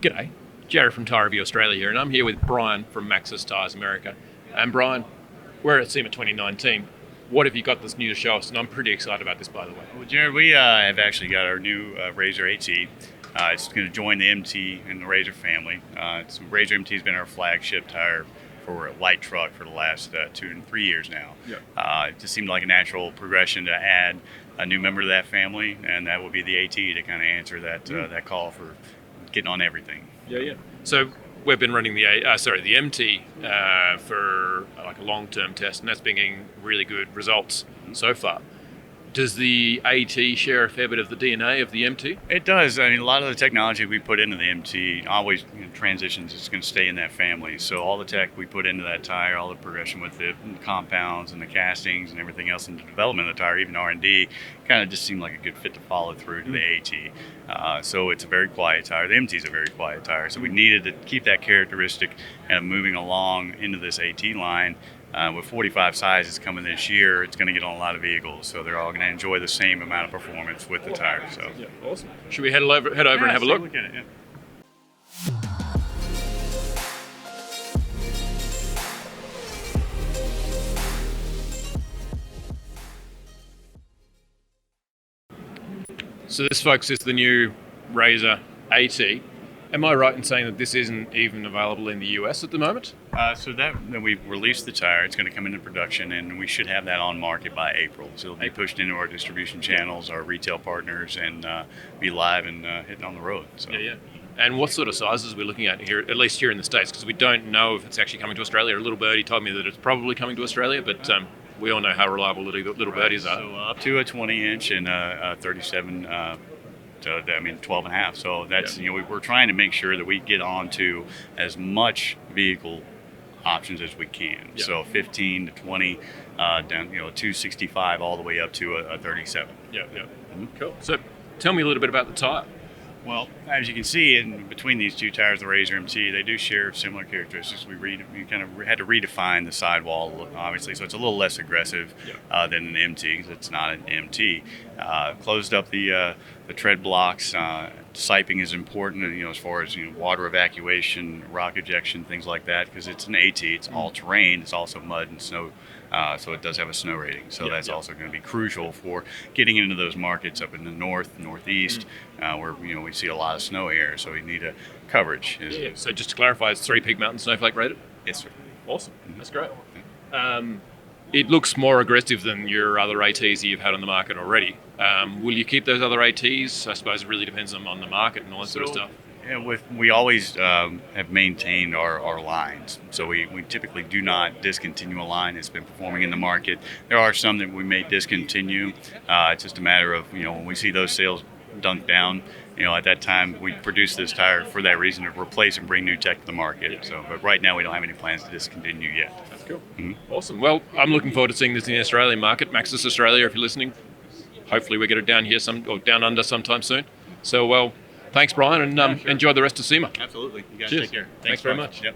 G'day, Jared from Tyre Australia here, and I'm here with Brian from Maxxis Tires America. And Brian, we're at SEMA 2019. What have you got that's new to show us? And I'm pretty excited about this, by the way. Well, Jared, we have actually got our new Razr A. It's going to join the MT and the Razr family. Razr MT has been our flagship tire for a light truck for the last 2 and 3 years now. Yep. It just seemed like a natural progression to add a new member to that family, and that would be the AT to kind of answer that call for getting on everything. Yeah. So we've been running the MT for like a long-term test, and that's been getting really good results so far. Does the AT share a fair bit of the DNA of the MT? It does. I mean, a lot of the technology we put into the MT always transitions. It's going to stay in that family. So all the tech we put into that tire, all the progression with the compounds and the castings and everything else in the development of the tire, even R&D, kind of just seemed like a good fit to follow through to the AT. So it's a very quiet tire. The MT is a very quiet tire. So we needed to keep that characteristic and moving along into this AT line. With 45 sizes coming this year, it's going to get on a lot of vehicles, so they're all going to enjoy the same amount of performance with the tire. So, yeah, awesome. Should we head over and have a look? Look at it. Yeah. So this, folks, is the new Razr AT. Am I right in saying that this isn't even available in the US at the moment? So that we've released the tire. It's going to come into production, and we should have that on market by April. So it'll be pushed into our distribution channels, our retail partners, and be live and hitting on the road. So. Yeah. And what sort of sizes are we looking at here, at least here in the States? Because we don't know if it's actually coming to Australia. A little birdie told me that it's probably coming to Australia, but we all know how reliable little birdies are. So up to a 20-inch and a 37. 12 and a half. So that's, we're trying to make sure that we get onto as much vehicle options as we can. Yeah. So 15 to 20, down, 265 all the way up to a 37. Yeah. Mm-hmm. Cool. So tell me a little bit about the tire. Well, as you can see, in between these two tires, the Razr MT, they do share similar characteristics. We kind of had to redefine the sidewall look, obviously, so it's a little less aggressive than an MT, because it's not an MT. Closed up the tread blocks. Siping is important, as far as water evacuation, rock ejection, things like that, because it's an AT. It's all terrain. It's also mud and snow. So it does have a snow rating. So that's also going to be crucial for getting into those markets up in the northeast, where we see a lot of snow here. So we need a coverage. So just to clarify, it's 3 Peak Mountain Snowflake rated? Yes, sir. Awesome. That's great. It looks more aggressive than your other ATs that you've had on the market already. Will you keep those other ATs? I suppose it really depends on the market and all that sort of stuff. Yeah, we always have maintained our lines. So we typically do not discontinue a line that's been performing in the market. There are some that we may discontinue. It's just a matter of, when we see those sales dunk down, at that time we produce this tire for that reason, to replace and bring new tech to the market. So, but right now we don't have any plans to discontinue yet. That's cool. Mm-hmm. Awesome. Well, I'm looking forward to seeing this in the Australian market. Maxxis Australia, if you're listening, hopefully we get it down here or down under sometime soon. So, thanks, Brian, and enjoy the rest of SEMA. Absolutely. You guys Cheers. take care. Thanks very much. Yep.